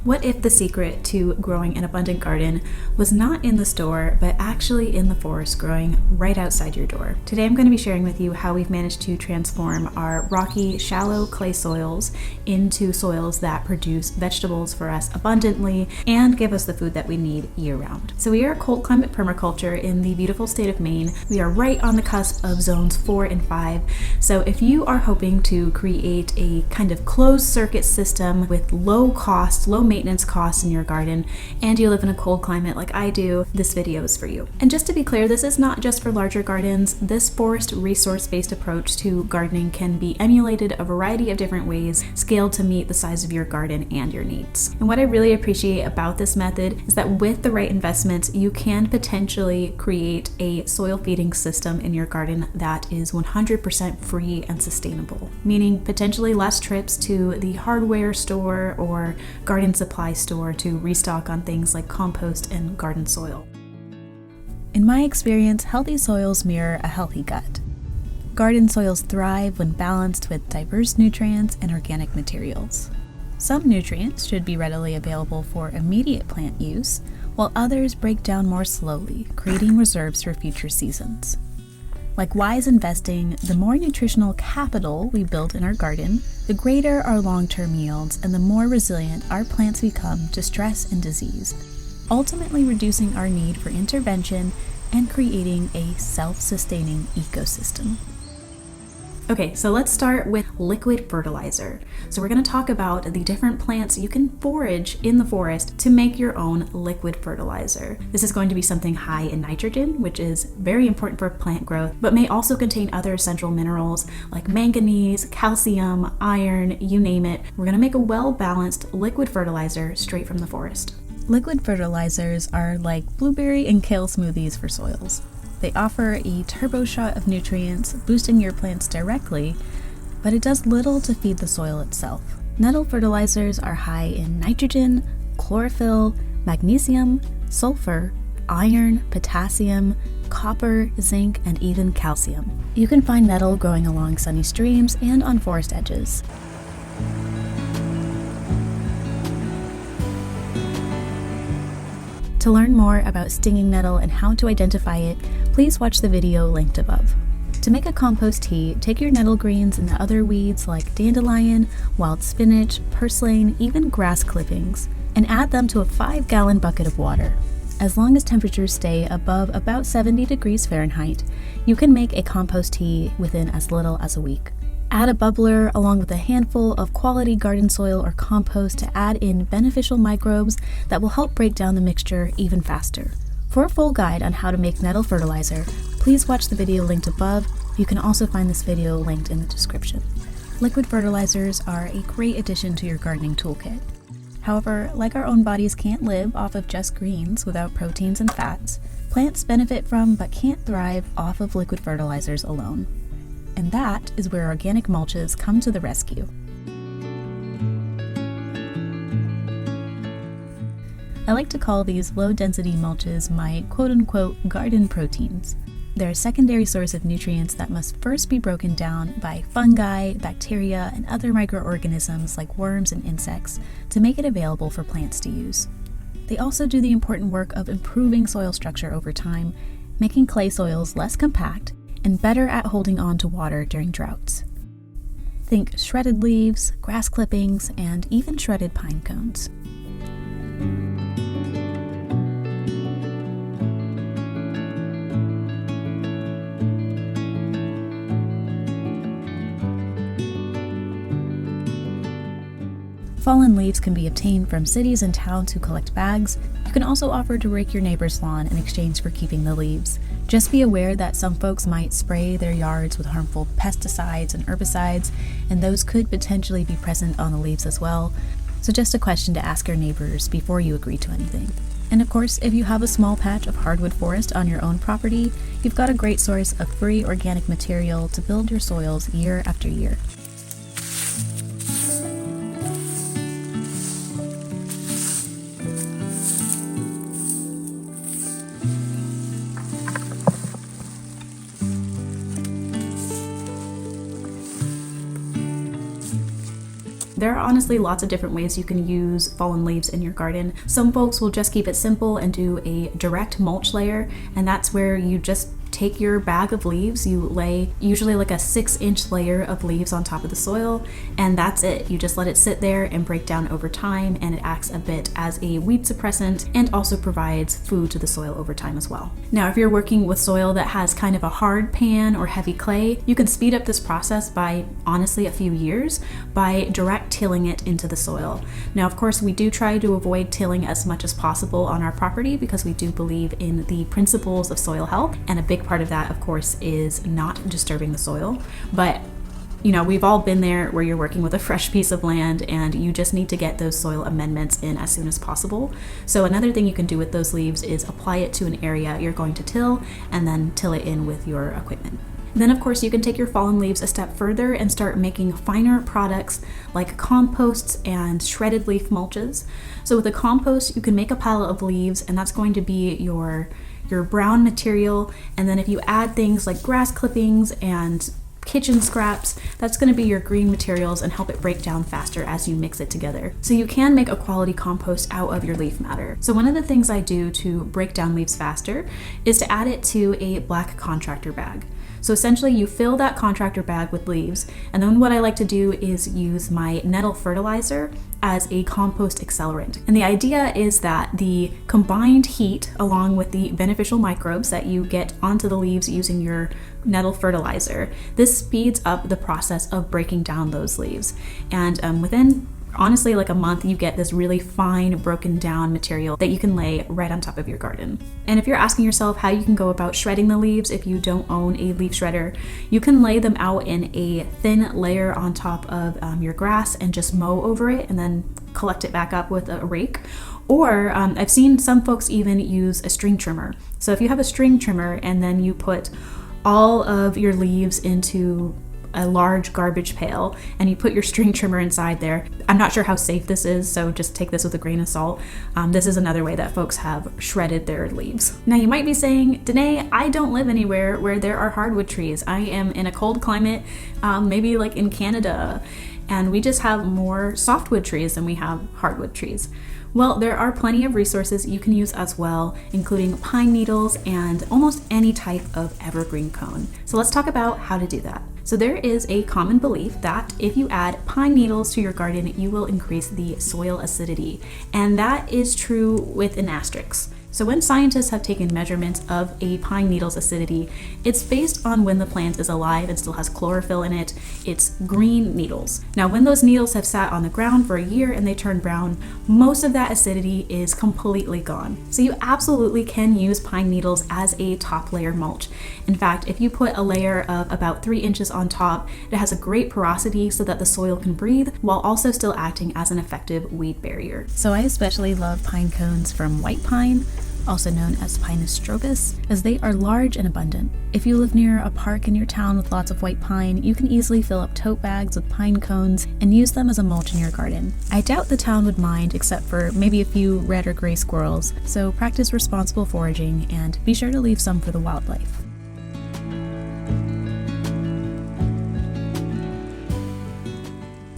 What if the secret to growing an abundant garden was not in the store, but actually in the forest growing right outside your door? Today I'm going to be sharing with you how we've managed to transform our rocky, shallow clay soils into soils that produce vegetables for us abundantly and give us the food that we need year-round. So we are cold climate permaculture in the beautiful state of Maine. We are right on the cusp of zones 4 and 5. So if you are hoping to create a kind of closed circuit system with low cost, low maintenance costs in your garden, and you live in a cold climate like I do, this video is for you. And just to be clear, this is not just for larger gardens. This forest resource-based approach to gardening can be emulated a variety of different ways, scaled to meet the size of your garden and your needs. And what I really appreciate about this method is that with the right investments, you can potentially create a soil feeding system in your garden that is 100% free and sustainable, meaning potentially less trips to the hardware store or garden supply store to restock on things like compost and garden soil. In my experience, healthy soils mirror a healthy gut. Garden soils thrive when balanced with diverse nutrients and organic materials. Some nutrients should be readily available for immediate plant use, while others break down more slowly, creating reserves for future seasons. Like wise investing, the more nutritional capital we build in our garden, the greater our long-term yields and the more resilient our plants become to stress and disease, ultimately reducing our need for intervention and creating a self-sustaining ecosystem. Okay, so let's start with liquid fertilizer. So we're going to talk about the different plants you can forage in the forest to make your own liquid fertilizer. This is going to be something high in nitrogen, which is very important for plant growth, but may also contain other essential minerals like manganese, calcium, iron, you name it. We're going to make a well-balanced liquid fertilizer straight from the forest. Liquid fertilizers are like blueberry and kale smoothies for soils. They offer a turbo shot of nutrients, boosting your plants directly, but it does little to feed the soil itself. Nettle fertilizers are high in nitrogen, chlorophyll, magnesium, sulfur, iron, potassium, copper, zinc, and even calcium. You can find nettle growing along sunny streams and on forest edges. To learn more about stinging nettle and how to identify it, please watch the video linked above. To make a compost tea, take your nettle greens and the other weeds like dandelion, wild spinach, purslane, even grass clippings, and add them to a 5-gallon bucket of water. As long as temperatures stay above about 70 degrees Fahrenheit, you can make a compost tea within as little as a week. Add a bubbler along with a handful of quality garden soil or compost to add in beneficial microbes that will help break down the mixture even faster. For a full guide on how to make nettle fertilizer, please watch the video linked above. You can also find this video linked in the description. Liquid fertilizers are a great addition to your gardening toolkit. However, like our own bodies can't live off of just greens without proteins and fats, plants benefit from but can't thrive off of liquid fertilizers alone. And that is where organic mulches come to the rescue. I like to call these low-density mulches my quote-unquote garden proteins. They're a secondary source of nutrients that must first be broken down by fungi, bacteria, and other microorganisms like worms and insects to make it available for plants to use. They also do the important work of improving soil structure over time, making clay soils less compact and better at holding on to water during droughts. Think shredded leaves, grass clippings, and even shredded pine cones. Fallen leaves can be obtained from cities and towns who collect bags. You can also offer to rake your neighbor's lawn in exchange for keeping the leaves. Just be aware that some folks might spray their yards with harmful pesticides and herbicides, and those could potentially be present on the leaves as well. So just a question to ask your neighbors before you agree to anything. And of course, if you have a small patch of hardwood forest on your own property, you've got a great source of free organic material to build your soils year after year. There are honestly lots of different ways you can use fallen leaves in your garden. Some folks will just keep it simple and do a direct mulch layer, and that's where you just take your bag of leaves, you lay usually like a 6-inch layer of leaves on top of the soil, and that's it. You just let it sit there and break down over time, and it acts a bit as a weed suppressant and also provides food to the soil over time as well. Now, if you're working with soil that has kind of a hard pan or heavy clay, you can speed up this process by honestly a few years by direct tilling it into the soil. Now, of course, we do try to avoid tilling as much as possible on our property because we do believe in the principles of soil health, and a big part of that, of course, is not disturbing the soil. But we've all been there where you're working with a fresh piece of land and you just need to get those soil amendments in as soon as possible. So another thing you can do with those leaves is apply it to an area you're going to till and then till it in with your equipment. Then, of course, you can take your fallen leaves a step further and start making finer products like composts and shredded leaf mulches. So with a compost, you can make a pile of leaves, and that's going to be your brown material. And then if you add things like grass clippings and kitchen scraps, that's going to be your green materials and help it break down faster as you mix it together. So you can make a quality compost out of your leaf matter. So one of the things I do to break down leaves faster is to add it to a black contractor bag. So essentially you fill that contractor bag with leaves, and then what I like to do is use my nettle fertilizer as a compost accelerant. And the idea is that the combined heat along with the beneficial microbes that you get onto the leaves using your nettle fertilizer, this speeds up the process of breaking down those leaves. And within honestly like a month, you get this really fine broken down material that you can lay right on top of your garden. And if you're asking yourself how you can go about shredding the leaves if you don't own a leaf shredder, you can lay them out in a thin layer on top of your grass and just mow over it and then collect it back up with a rake. Or I've seen some folks even use a string trimmer. So if you have a string trimmer and then you put all of your leaves into a large garbage pail and you put your string trimmer inside there. I'm not sure how safe this is, so just take this with a grain of salt. This is another way that folks have shredded their leaves. Now you might be saying, Danae, I don't live anywhere where there are hardwood trees. I am in a cold climate, maybe like in Canada, and we just have more softwood trees than we have hardwood trees. Well, there are plenty of resources you can use as well, including pine needles and almost any type of evergreen cone. So let's talk about how to do that. So there is a common belief that if you add pine needles to your garden, you will increase the soil acidity. And that is true with an asterisk. So when scientists have taken measurements of a pine needle's acidity, it's based on when the plant is alive and still has chlorophyll in it. It's green needles. Now, when those needles have sat on the ground for a year and they turn brown, most of that acidity is completely gone. So you absolutely can use pine needles as a top layer mulch. In fact, if you put a layer of about 3 inches on top, it has a great porosity so that the soil can breathe while also still acting as an effective weed barrier. So I especially love pine cones from white pine, also known as Pinus strobus, as they are large and abundant. If you live near a park in your town with lots of white pine, you can easily fill up tote bags with pine cones and use them as a mulch in your garden. I doubt the town would mind, except for maybe a few red or gray squirrels, so practice responsible foraging and be sure to leave some for the wildlife.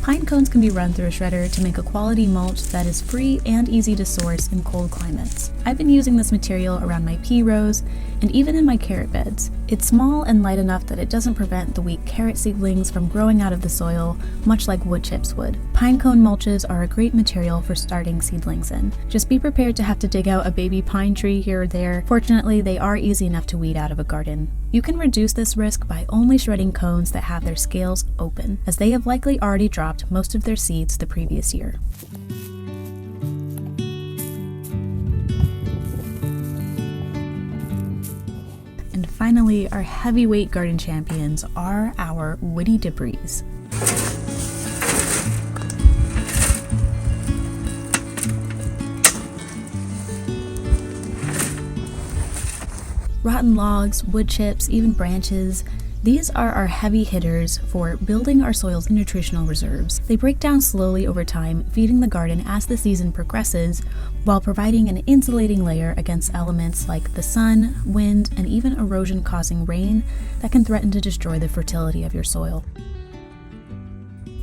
Pine cones can be run through a shredder to make a quality mulch that is free and easy to source in cold climates. I've been using this material around my pea rows and even in my carrot beds. It's small and light enough that it doesn't prevent the weak carrot seedlings from growing out of the soil, much like wood chips would. Pine cone mulches are a great material for starting seedlings in. Just be prepared to have to dig out a baby pine tree here or there. Fortunately, they are easy enough to weed out of a garden. You can reduce this risk by only shredding cones that have their scales open, as they have likely already dropped most of their seeds the previous year. And finally, our heavyweight garden champions are our woody debris. Rotten logs, wood chips, even branches. These are our heavy hitters for building our soil's nutritional reserves. They break down slowly over time, feeding the garden as the season progresses, while providing an insulating layer against elements like the sun, wind, and even erosion-causing rain that can threaten to destroy the fertility of your soil.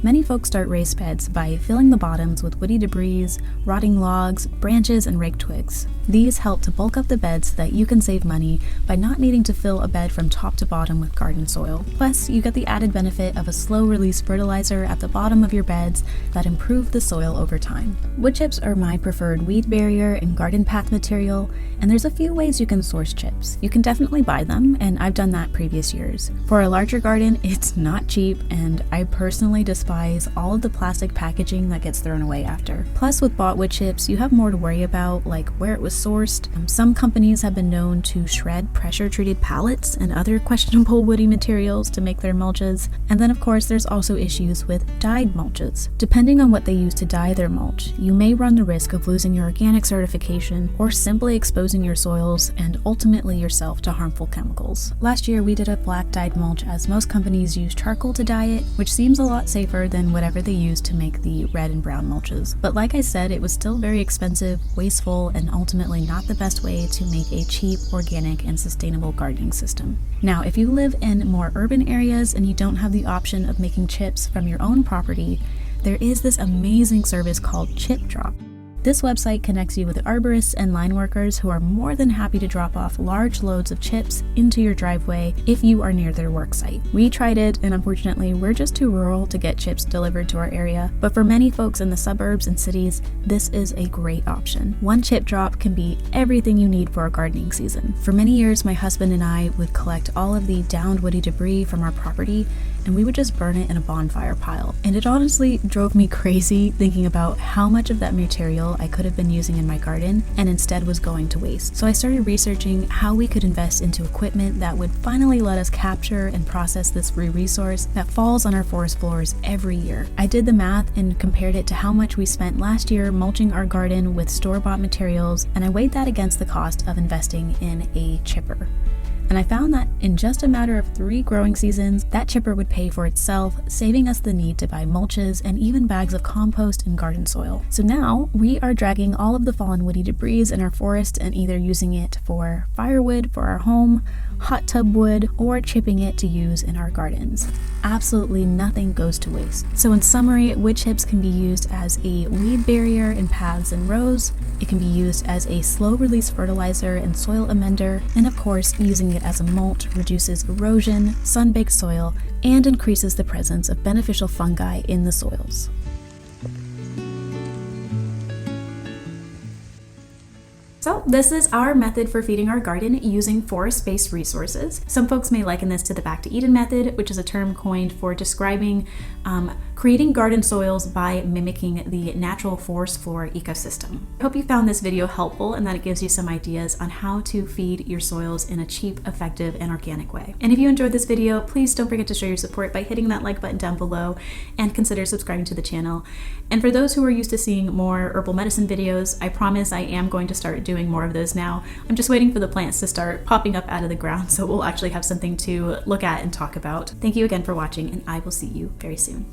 Many folks start raised beds by filling the bottoms with woody debris, rotting logs, branches, and raked twigs. These help to bulk up the bed so that you can save money by not needing to fill a bed from top to bottom with garden soil. Plus, you get the added benefit of a slow-release fertilizer at the bottom of your beds that improve the soil over time. Wood chips are my preferred weed barrier and garden path material, and there's a few ways you can source chips. You can definitely buy them, and I've done that previous years. For a larger garden, it's not cheap, and I personally despise all of the plastic packaging that gets thrown away after. Plus, with bought wood chips, you have more to worry about, like where it was sourced. Some companies have been known to shred pressure-treated pallets and other questionable woody materials to make their mulches. And then, of course, there's also issues with dyed mulches. Depending on what they use to dye their mulch, you may run the risk of losing your organic certification or simply exposing your soils and ultimately yourself to harmful chemicals. Last year, we did a black dyed mulch as most companies use charcoal to dye it, which seems a lot safer than whatever they use to make the red and brown mulches. But like I said, it was still very expensive, wasteful, and ultimately not the best way to make a cheap, organic, and sustainable gardening system. Now, if you live in more urban areas and you don't have the option of making chips from your own property, there is this amazing service called Chip Drop. This website connects you with arborists and line workers who are more than happy to drop off large loads of chips into your driveway if you are near their work site. We tried it, and unfortunately, we're just too rural to get chips delivered to our area, but for many folks in the suburbs and cities, this is a great option. One chip drop can be everything you need for a gardening season. For many years, my husband and I would collect all of the downed woody debris from our property, and we would just burn it in a bonfire pile. And it honestly drove me crazy thinking about how much of that material I could have been using in my garden and instead was going to waste. So I started researching how we could invest into equipment that would finally let us capture and process this free resource that falls on our forest floors every year. I did the math and compared it to how much we spent last year mulching our garden with store-bought materials, and I weighed that against the cost of investing in a chipper. And I found that in just a matter of 3 growing seasons, that chipper would pay for itself, saving us the need to buy mulches and even bags of compost and garden soil. So now we are dragging all of the fallen woody debris in our forest and either using it for firewood for our home, hot tub wood, or chipping it to use in our gardens. Absolutely nothing goes to waste. So in summary, wood chips can be used as a weed barrier in paths and rows. It can be used as a slow release fertilizer and soil amender. And of course, using it as a mulch reduces erosion, sun-baked soil, and increases the presence of beneficial fungi in the soils. So this is our method for feeding our garden using forest-based resources. Some folks may liken this to the Back to Eden method, which is a term coined for describing creating garden soils by mimicking the natural forest floor ecosystem. I hope you found this video helpful and that it gives you some ideas on how to feed your soils in a cheap, effective, and organic way. And if you enjoyed this video, please don't forget to show your support by hitting that like button down below and consider subscribing to the channel. And for those who are used to seeing more herbal medicine videos, I promise I am going to start doing more of those now. I'm just waiting for the plants to start popping up out of the ground so we'll actually have something to look at and talk about. Thank you again for watching, and I will see you very soon.